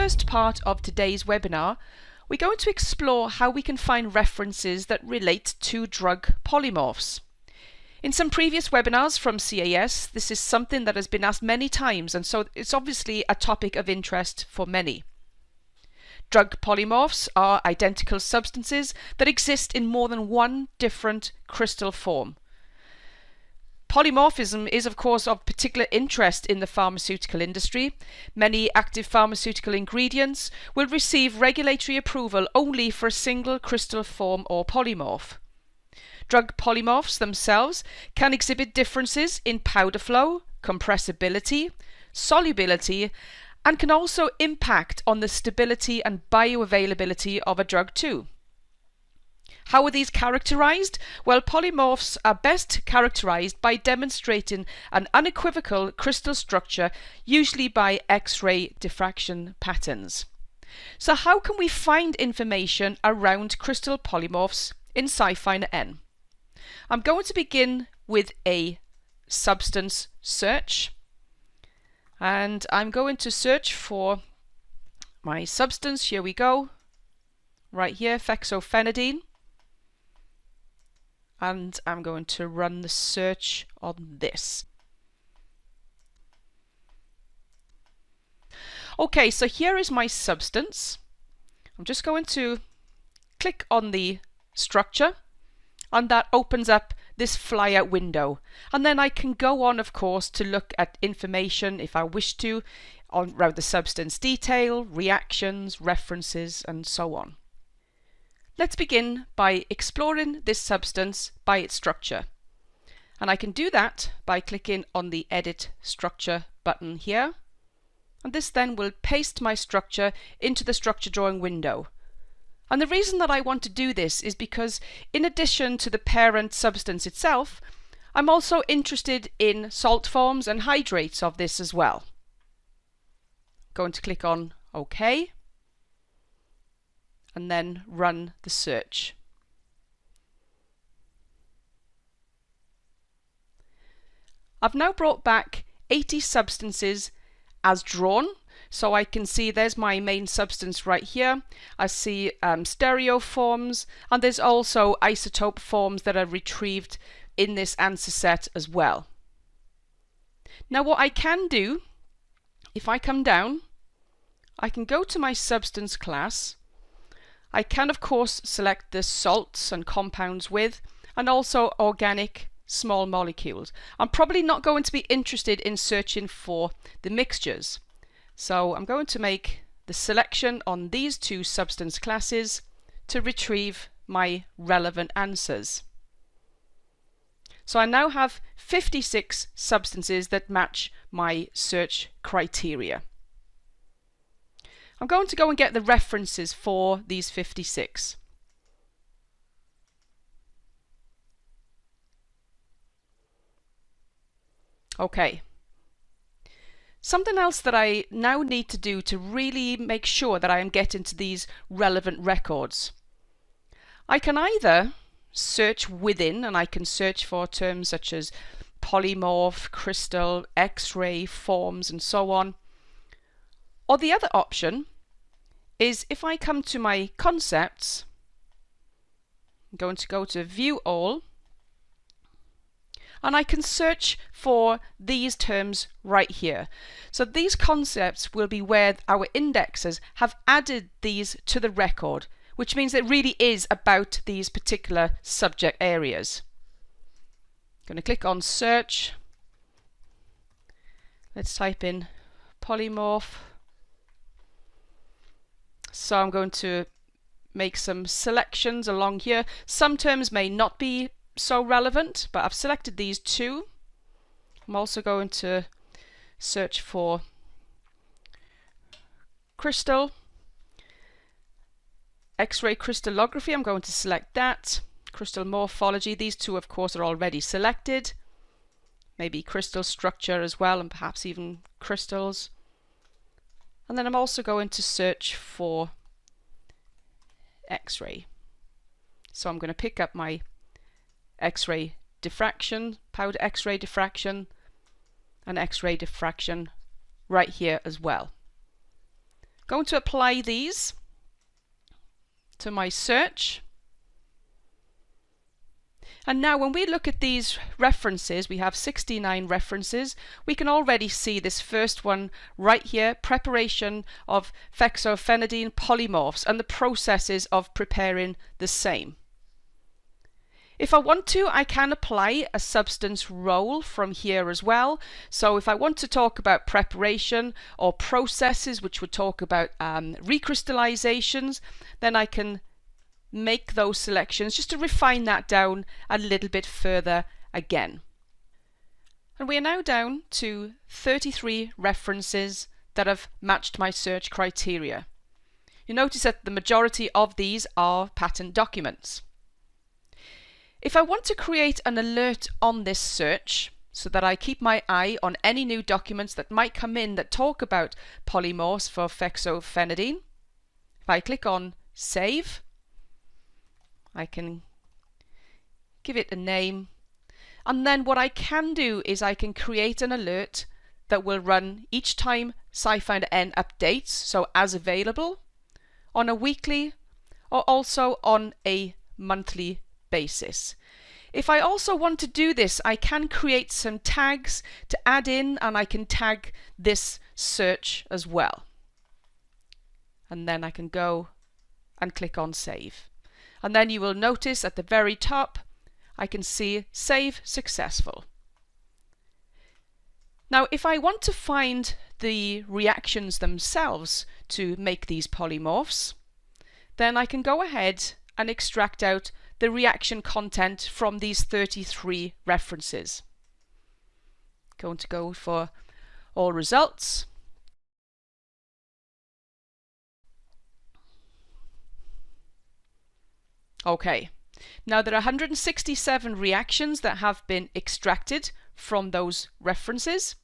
first part of today's webinar, we're going to explore how we can find references that relate to drug polymorphs. In some previous webinars from CAS, this is something that has been asked many times, and so it's obviously a topic of interest for many. Drug polymorphs are identical substances that exist in more than one different crystal form. Polymorphism is of course of particular interest in the pharmaceutical industry. Many active pharmaceutical ingredients will receive regulatory approval only for a single crystal form or polymorph. Drug polymorphs themselves can exhibit differences in powder flow, compressibility, solubility, and can also impact on the stability and bioavailability of a drug too. How are these characterized? Well, polymorphs are best characterized by demonstrating an unequivocal crystal structure, usually by X-ray diffraction patterns. So how can we find information around crystal polymorphs in SciFInder N? I'm going to begin with a substance search, and I'm going to search for my substance. Here we go, right here, fexofenadine. And I'm going to run the search on this. Okay, so here is my substance. I'm just going to click on the structure, and that opens up this flyout window. And then I can go on, of course, to look at information if I wish to around the substance detail, reactions, references, and so on. Let's begin by exploring this substance by its structure. And I can do that by clicking on the Edit Structure button here. And this then will paste my structure into the structure drawing window. And the reason that I want to do this is because in addition to the parent substance itself, I'm also interested in salt forms and hydrates of this as well. Going to click on OK. And then run the search. I've now brought back 80 substances as drawn, so I can see there's my main substance right here. I see stereo forms, and there's also isotope forms that are retrieved in this answer set as well. Now what I can do, if I come down, I can go to my substance class. I can of course select the salts and compounds with, and also organic small molecules. I'm probably not going to be interested in searching for the mixtures. So I'm going to make the selection on these two substance classes to retrieve my relevant answers. So I now have 56 substances that match my search criteria. I'm going to go and get the references for these 56. Okay. Something else that I now need to do to really make sure that I am getting to these relevant records. I can either search within, and I can search for terms such as polymorph, crystal, X-ray, forms, and so on. Or the other option is if I come to my concepts, I'm going to go to View All, and I can search for these terms right here. So these concepts will be where our indexers have added these to the record, which means it really is about these particular subject areas. I'm going to click on Search. Let's type in polymorph. So I'm going to make some selections along here. Some terms may not be so relevant, but I've selected these two. I'm also going to search for crystal, X-ray crystallography. I'm going to select that. Crystal morphology, these two of course are already selected. Maybe crystal structure as well, and perhaps even crystals. And then I'm also going to search for X-ray. So I'm going to pick up my X-ray diffraction, powder X-ray diffraction, and X-ray diffraction right here as well. Going to apply these to my search. And now when we look at these references, we have 69 references. We can already see this first one right here, preparation of fexofenadine polymorphs and the processes of preparing the same. If I want to, I can apply a substance role from here as well. So if I want to talk about preparation or processes, which would talk about recrystallizations, then I can make those selections just to refine that down a little bit further again. And we are now down to 33 references that have matched my search criteria. You notice that the majority of these are patent documents. If I want to create an alert on this search so that I keep my eye on any new documents that might come in that talk about polymorphs for fexofenadine, if I click on Save, I can give it a name, and then what I can do is I can create an alert that will run each time SciFInder N updates, so as available, on a weekly or also on a monthly basis. If I also want to do this, I can create some tags to add in, and I can tag this search as well. And then I can go and click on Save. And then you will notice at the very top I can see Save Successful. Now if I want to find the reactions themselves to make these polymorphs, then I can go ahead and extract out the reaction content from these 33 references. Going to go for all results. Okay, now there are 167 reactions that have been extracted from those references.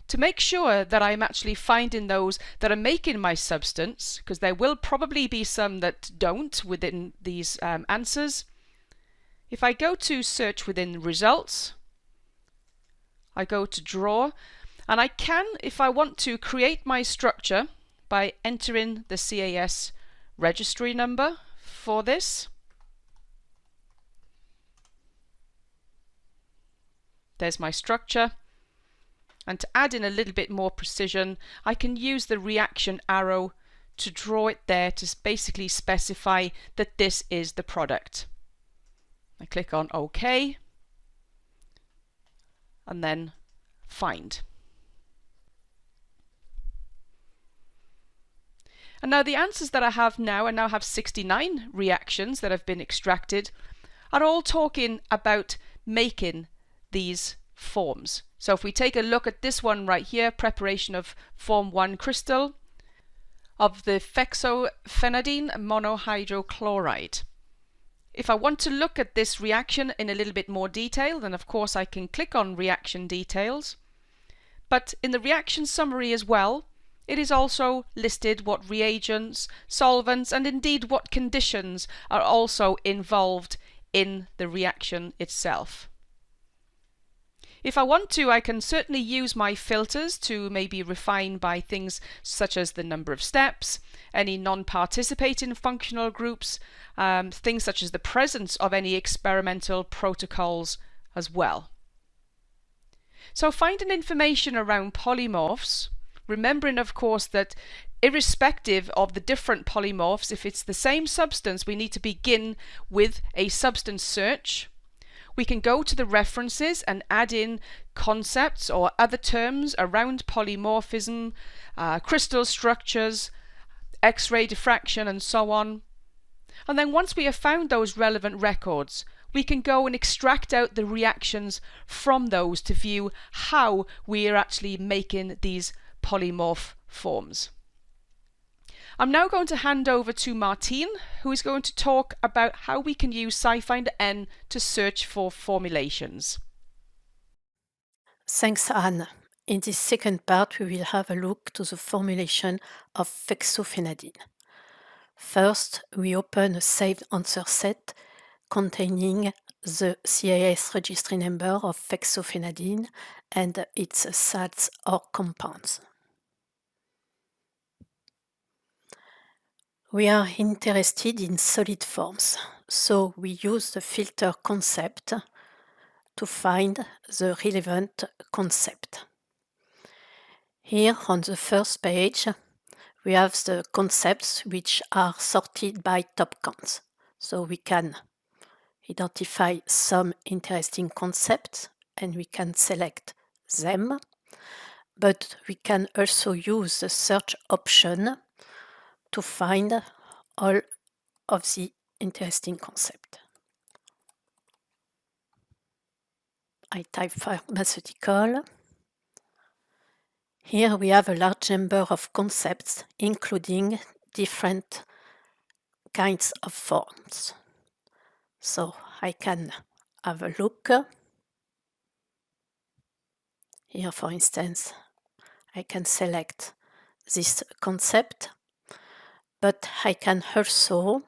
To make sure that I'm actually finding those that are making my substance, because there will probably be some that don't within these answers, if I go to search within results, I go to draw, and I can, if I want to, create my structure by entering the CAS registry number for this. There's my structure. And to add in a little bit more precision, I can use the reaction arrow to draw it there to basically specify that this is the product. I click on OK and then Find. And now the answers that I have now, I now have 69 reactions that have been extracted, are all talking about making these forms. So if we take a look at this one right here, preparation of form 1 crystal of the fexofenadine monohydrochloride. If I want to look at this reaction in a little bit more detail, then of course I can click on reaction details. But in the reaction summary as well, it is also listed what reagents, solvents, and indeed what conditions are also involved in the reaction itself. If I want to, I can certainly use my filters to maybe refine by things such as the number of steps, any non-participating functional groups, things such as the presence of any experimental protocols as well. So finding information around polymorphs, remembering of course that irrespective of the different polymorphs, if it's the same substance, we need to begin with a substance search. We can go to the references and add in concepts or other terms around polymorphism, crystal structures, X-ray diffraction, and so on. And then once we have found those relevant records, we can go and extract out the reactions from those to view how we are actually making these polymorph forms. I'm now going to hand over to Martine, who is going to talk about how we can use SciFInder N to search for formulations. Thanks, Anne. In this second part, we will have a look to the formulation of fexofenadine. First, we open a saved answer set containing the CAS registry number of fexofenadine and its salts or compounds. We are interested in solid forms, so we use the filter concept to find the relevant concept. Here on the first page, we have the concepts which are sorted by top counts. So we can identify some interesting concepts and we can select them, but we can also use the search option to find all of the interesting concepts. I type pharmaceutical. Here we have a large number of concepts, including different kinds of forms. So I can have a look. Here, for instance, I can select this concept, but I can also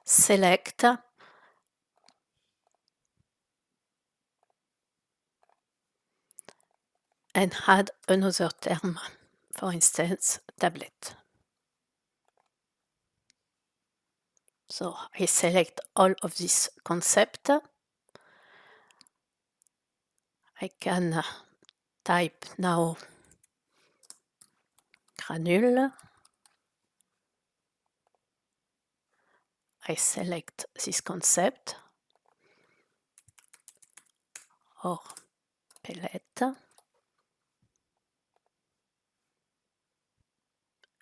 select and add another term, for instance, tablet. So I select all of this concept. I can type now granule. I select this concept or pellet,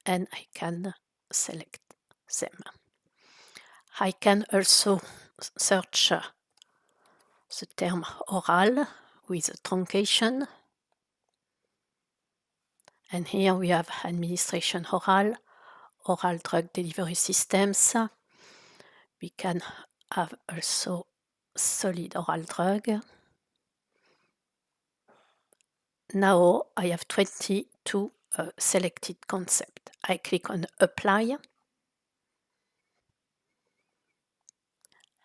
and I can select them. I can also search the term oral with a truncation. And here we have administration oral, oral drug delivery systems. We can have also solid oral drug. Now I have 22 selected concepts. I click on apply.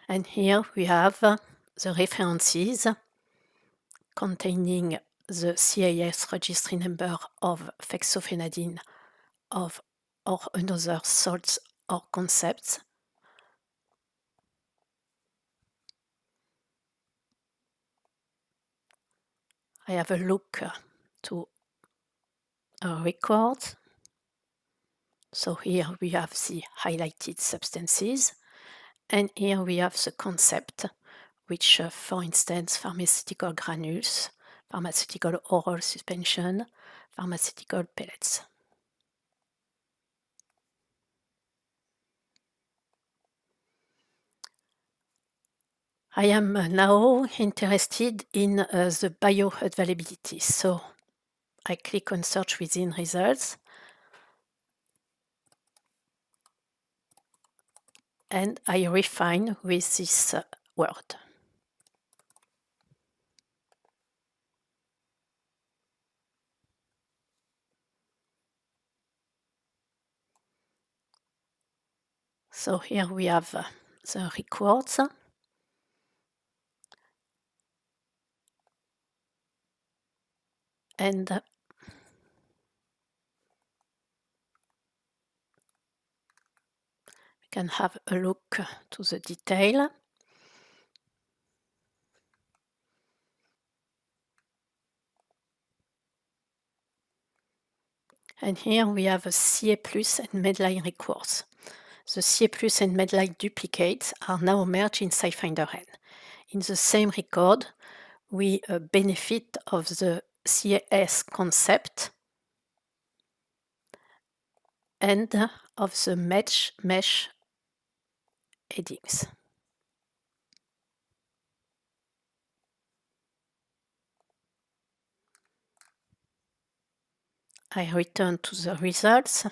And here we have the references containing the CAS registry number of fexofenadine or another salts or concepts. I have a look to records. So here we have the highlighted substances, and here we have the concept, which, for instance, pharmaceutical granules, pharmaceutical oral suspension, pharmaceutical pellets. I am now interested in the bioavailability, so I click on search within results, and I refine with this word. So here we have the records. And we can have a look to the detail. And here we have a CA+ and medline records. The CA+ and medline duplicates are now merged in SciFInder N. In the same record, we benefit of the CAS concept and of the mesh headings. I return to the results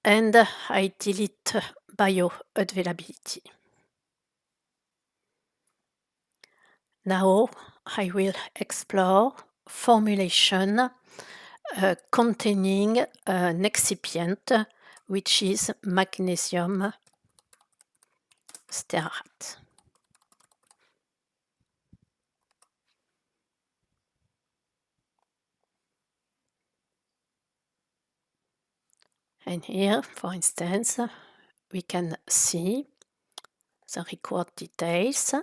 and I delete bioavailability. Now I will explore formulation containing an excipient, which is magnesium stearate. And here, for instance, we can see the record details.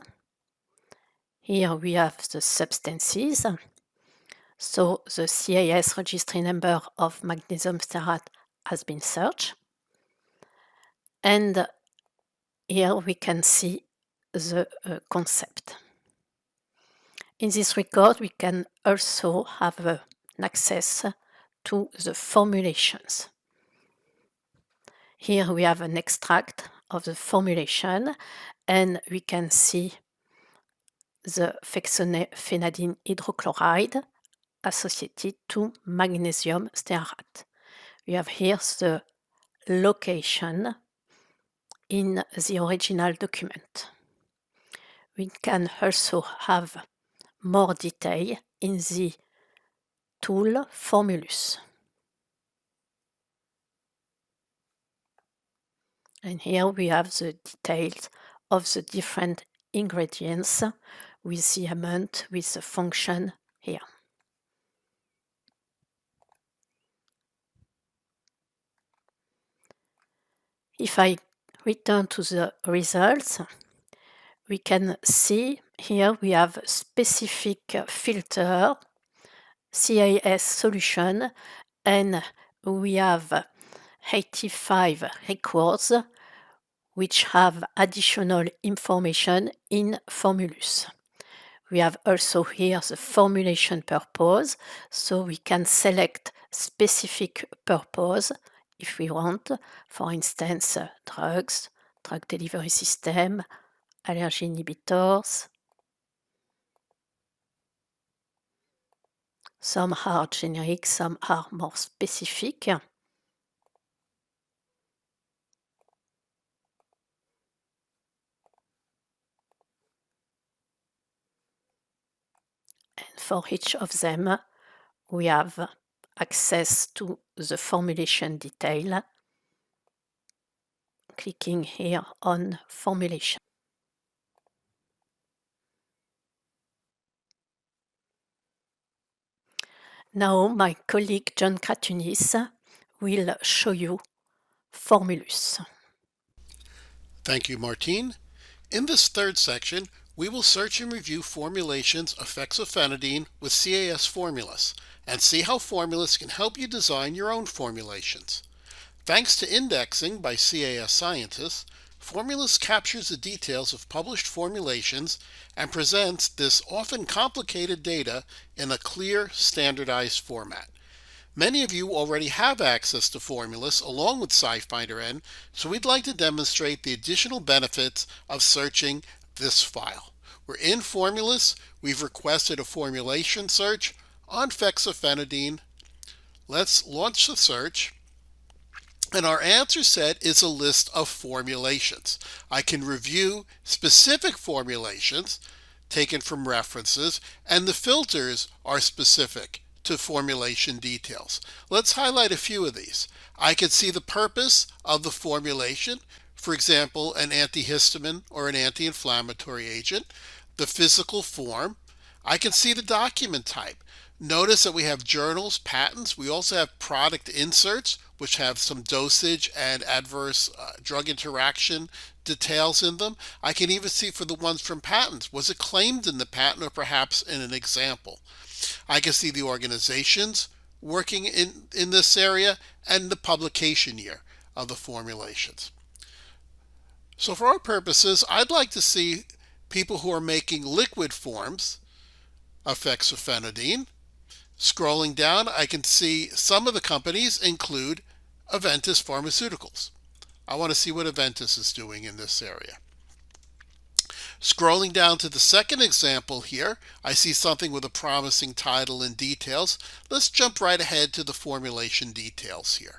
Here we have the substances. So the CAS registry number of magnesium stearate has been searched. And here we can see the concept. In this record, we can also have an access to the formulations. Here we have an extract of the formulation, and we can see the fexofenadine hydrochloride associated to magnesium stearate. We have here the location in the original document. We can also have more detail in the tool Formulus. And here we have the details of the different ingredients with the amount, with the function here. If I return to the results, we can see here we have a specific filter, CAS solution, and we have 85 records which have additional information in Formulus. We have also here the formulation purpose, so we can select specific purpose if we want, for instance, drugs, drug delivery system, allergy inhibitors. Some are generic, some are more specific. And for each of them, we have access to the formulation detail, clicking here on Formulation. Now my colleague John Kratunis will show you Formulus. Thank you, Martine. In this third section, we will search and review formulations of fexofenadine with CAS Formulus and see how Formulus can help you design your own formulations. Thanks to indexing by CAS scientists, Formulus captures the details of published formulations and presents this often complicated data in a clear, standardized format. Many of you already have access to Formulus along with SciFInder N, so we'd like to demonstrate the additional benefits of searching this file. We're in Formulus. We've requested a formulation search on fexofenadine. Let's launch the search. And our answer set is a list of formulations. I can review specific formulations taken from references, and the filters are specific to formulation details. Let's highlight a few of these. I can see the purpose of the formulation, for example, an antihistamine or an anti-inflammatory agent, the physical form. I can see the document type. Notice that we have journals, patents. We also have product inserts, which have some dosage and adverse drug interaction details in them. I can even see for the ones from patents. Was it claimed in the patent or perhaps in an example? I can see the organizations working in this area and the publication year of the formulations. So for our purposes, I'd like to see people who are making liquid forms of fexofenadine. Scrolling down, I can see some of the companies include Aventis Pharmaceuticals. I want to see what Aventis is doing in this area. Scrolling down to the second example here, I see something with a promising title and details. Let's jump right ahead to the formulation details here.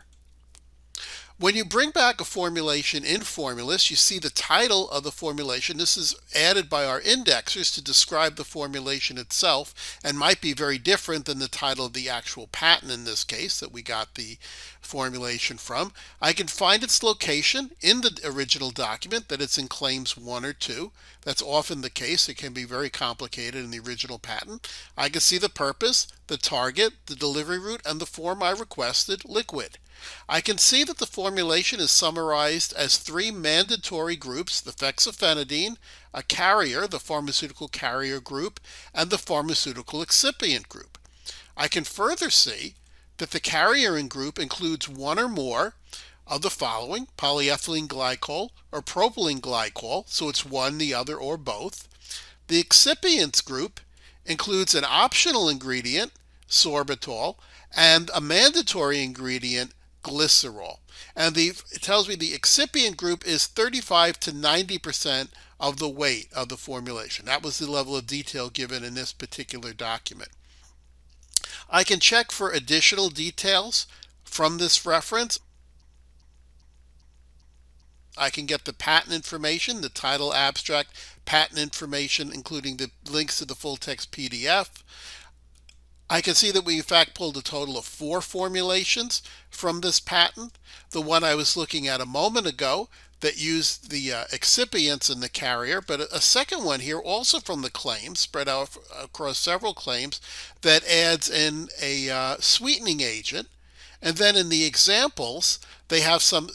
When you bring back a formulation in Formulus, you see the title of the formulation. This is added by our indexers to describe the formulation itself and might be very different than the title of the actual patent in this case that we got the formulation from. I can find its location in the original document, that it's in claims 1 or 2. That's often the case. It can be very complicated in the original patent. I can see the purpose, the target, the delivery route, and the form I requested, liquid. I can see that the formulation is summarized as three mandatory groups: the fexofenadine, a carrier, the pharmaceutical carrier group, and the pharmaceutical excipient group. I can further see that the carrier group includes one or more of the following: polyethylene glycol or propylene glycol, so it's one, the other, or both. The excipients group includes an optional ingredient, sorbitol, and a mandatory ingredient, glycerol. And it tells me the excipient group is 35 to 90% of the weight of the formulation. That was the level of detail given in this particular document. I can check for additional details from this reference. I can get the patent information, the title, abstract, patent information, including the links to the full text PDF. I can see that we in fact pulled a total of 4 formulations from this patent. The one I was looking at a moment ago that used the excipients in the carrier, but a second one here also from the claims, spread out across several claims, that adds in a sweetening agent. And then in the examples, they have some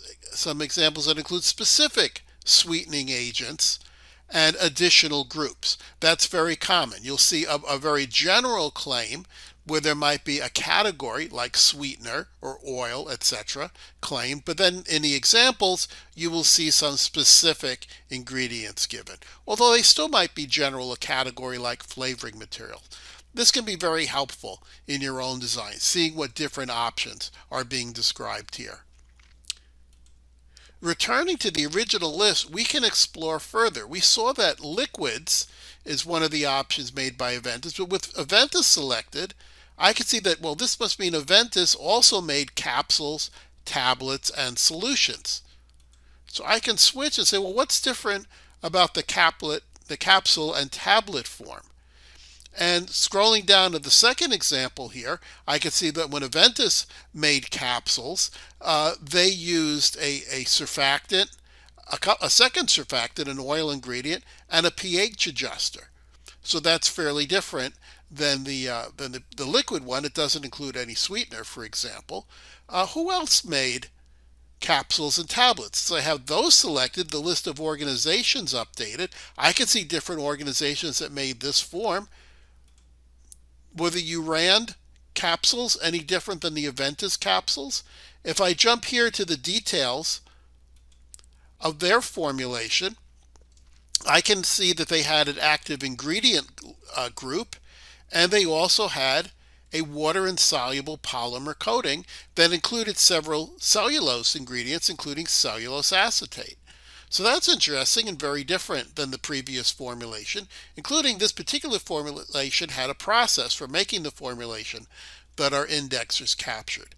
examples that include specific sweetening agents and additional groups. That's very common. You'll see a very general claim where there might be a category like sweetener or oil, etc. claimed, but then in the examples you will see some specific ingredients given, although they still might be general, a category like flavoring material. This can be very helpful in your own design, seeing what different options are being described here. Returning to the original list, we can explore further. We saw that liquids is one of the options made by Aventis, but with Aventis selected, I can see that, well, this must mean Aventis also made capsules, tablets, and solutions. So I can switch and say, well, what's different about the capsule and tablet form? And scrolling down to the second example here, I can see that when Aventis made capsules, they used a surfactant, a second surfactant, an oil ingredient, and a pH adjuster. So that's fairly different than the liquid one. It doesn't include any sweetener, for example. Who else made capsules and tablets? So I have those selected, the list of organizations updated. I can see different organizations that made this form. Whether you ran capsules any different than the Aventis capsules. If I jump here to the details of their formulation, I can see that they had an active ingredient group, and they also had a water-insoluble polymer coating that included several cellulose ingredients, including cellulose acetate. So that's interesting and very different than the previous formulation, including this particular formulation had a process for making the formulation that our indexers captured.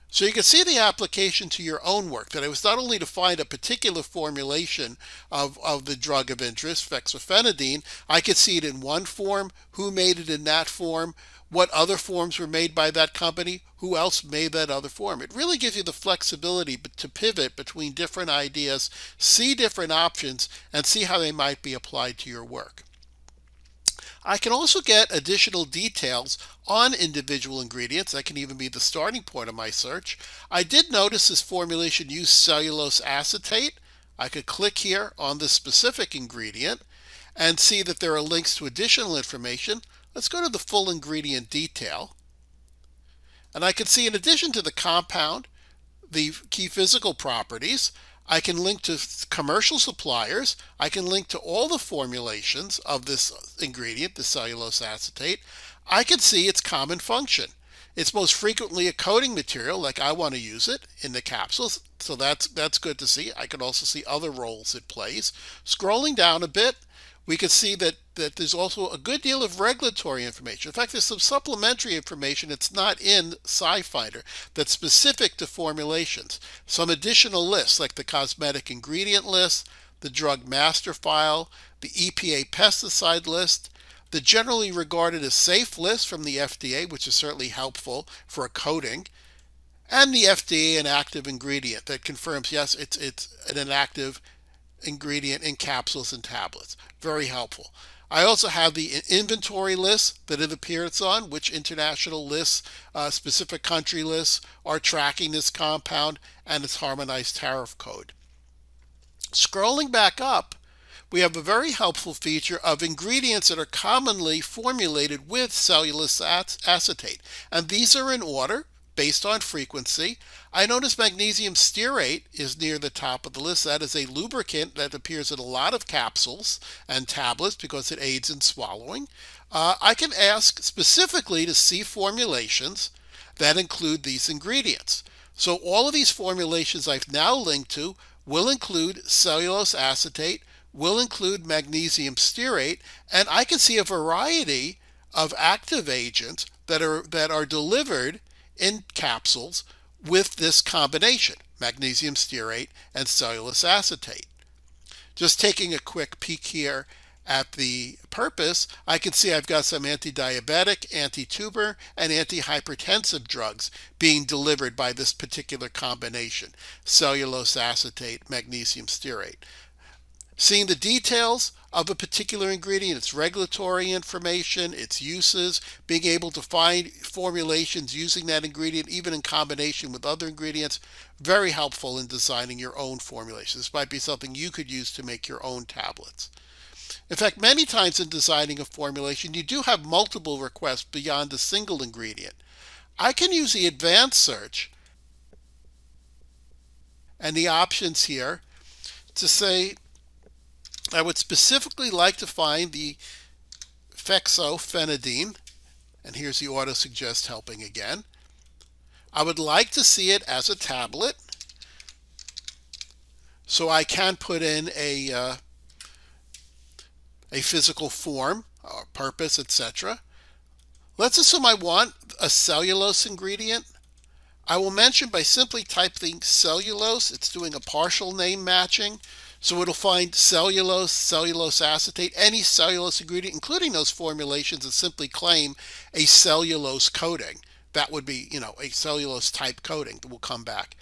So you can see the application to your own work, that it was not only to find a particular formulation of the drug of interest, fexofenadine. I could see it in one form, who made it in that form, what other forms were made by that company, who else made that other form. It really gives you the flexibility to pivot between different ideas, see different options, and see how they might be applied to your work. I can also get additional details on individual ingredients. That can even be the starting point of my search. I did notice this formulation used cellulose acetate. I could click here on this specific ingredient and see that there are links to additional information. Let's go to the full ingredient detail. And I can see, in addition to the compound, the key physical properties, I can link to commercial suppliers. I can link to all the formulations of this ingredient, the cellulose acetate. I can see its common function. It's most frequently a coating material, like I want to use it in the capsules, so that's good to see. I can also see other roles it plays. Scrolling down a bit, we can see that there's also a good deal of regulatory information. In fact, there's some supplementary information that's not in SciFInder that's specific to formulations. Some additional lists, like the cosmetic ingredient list, the drug master file, the EPA pesticide list, the generally regarded as safe list from the FDA, which is certainly helpful for a coating, and the FDA inactive ingredient that confirms, yes, it's an inactive ingredient in capsules and tablets. Very helpful. I also have the inventory list that it appears on, which international lists, specific country lists are tracking this compound, and its harmonized tariff code. Scrolling back up, we have a very helpful feature of ingredients that are commonly formulated with cellulose acetate. And these are in order based on frequency. I notice magnesium stearate is near the top of the list. That is a lubricant that appears in a lot of capsules and tablets because it aids in swallowing. I can ask specifically to see formulations that include these ingredients. So all of these formulations I've now linked to will include cellulose acetate, will include magnesium stearate, and I can see a variety of active agents that are delivered in capsules with this combination, magnesium stearate and cellulose acetate. Just taking a quick peek here at the purpose, I can see I've got some anti-diabetic, anti-tumor, and antihypertensive drugs being delivered by this particular combination, cellulose acetate, magnesium stearate. Seeing the details of a particular ingredient, its regulatory information, its uses, being able to find formulations using that ingredient, even in combination with other ingredients, very helpful in designing your own formulation. This might be something you could use to make your own tablets. In fact, many times in designing a formulation, you do have multiple requests beyond a single ingredient. I can use the advanced search and the options here to say, I would specifically like to find the fexofenadine, and here's the auto-suggest helping again. I would like to see it as a tablet, so I can put in a physical form, purpose, etc. Let's assume I want a cellulose ingredient. I will mention by simply typing cellulose, it's doing a partial name matching. So it'll find cellulose, cellulose acetate, any cellulose ingredient, including those formulations that simply claim a cellulose coating. That would be, a cellulose type coating that will come back.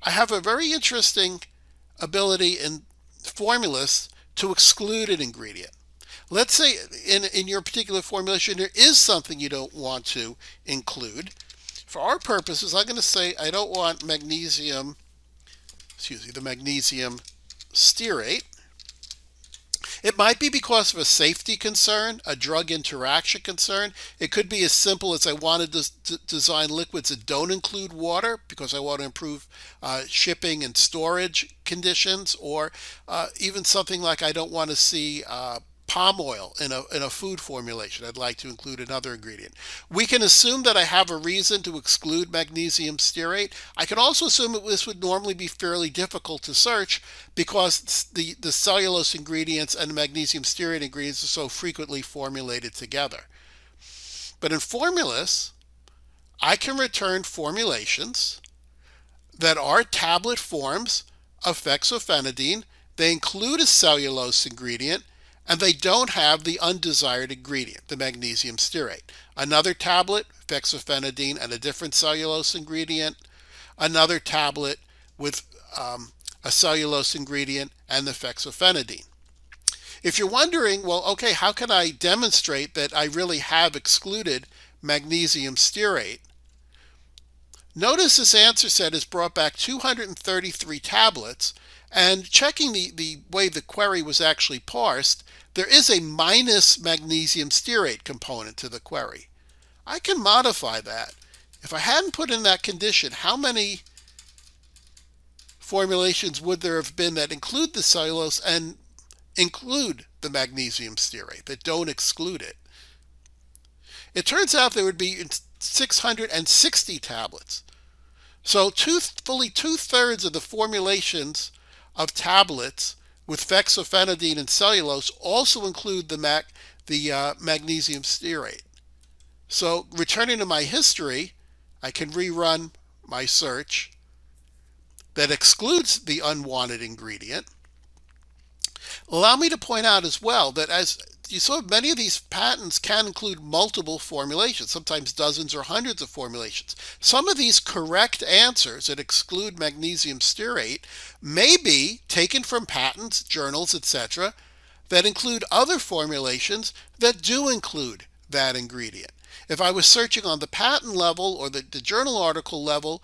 I have a very interesting ability in Formulus to exclude an ingredient. Let's say in your particular formulation there is something you don't want to include. For our purposes, I'm going to say I don't want the magnesium stearate. It might be because of a safety concern, a drug interaction concern. It could be as simple as I wanted to design liquids that don't include water because I want to improve shipping and storage conditions, or even something like I don't want to see palm oil in a food formulation. I'd like to include another ingredient. We can assume that I have a reason to exclude magnesium stearate. I can also assume that this would normally be fairly difficult to search because the cellulose ingredients and the magnesium stearate ingredients are so frequently formulated together. But in Formulus, I can return formulations that are tablet forms of fexofenadine. They include a cellulose ingredient, and they don't have the undesired ingredient, the magnesium stearate. Another tablet, fexofenadine, and a different cellulose ingredient. Another tablet with a cellulose ingredient and the fexofenadine. If you're wondering, well, okay, how can I demonstrate that I really have excluded magnesium stearate? Notice this answer set has brought back 233 tablets, and checking the way the query was actually parsed, there is a minus magnesium stearate component to the query. I can modify that. If I hadn't put in that condition, how many formulations would there have been that include the cellulose and include the magnesium stearate, that don't exclude it? It turns out there would be 660 tablets. So fully two-thirds of the formulations of tablets with fexofenadine and cellulose also include the magnesium stearate. So returning to my history, I can rerun my search that excludes the unwanted ingredient. Allow me to point out as well that as you saw, many of these patents can include multiple formulations, sometimes dozens or hundreds of formulations. Some of these correct answers that exclude magnesium stearate may be taken from patents, journals, etc., that include other formulations that do include that ingredient. If I was searching on the patent level or the journal article level,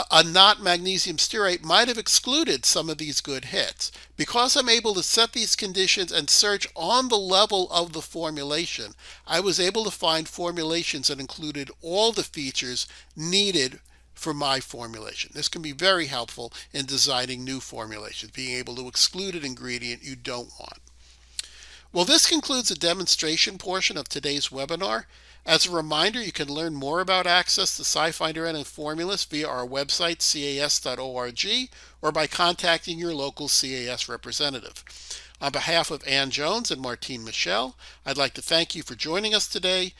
a not magnesium stearate might have excluded some of these good hits. Because I'm able to set these conditions and search on the level of the formulation, I was able to find formulations that included all the features needed for my formulation. This can be very helpful in designing new formulations, being able to exclude an ingredient you don't want. Well, this concludes the demonstration portion of today's webinar. As a reminder, you can learn more about access to SciFInder and Formulus via our website, cas.org, or by contacting your local CAS representative. On behalf of Ann Jones and Martine Michel, I'd like to thank you for joining us today.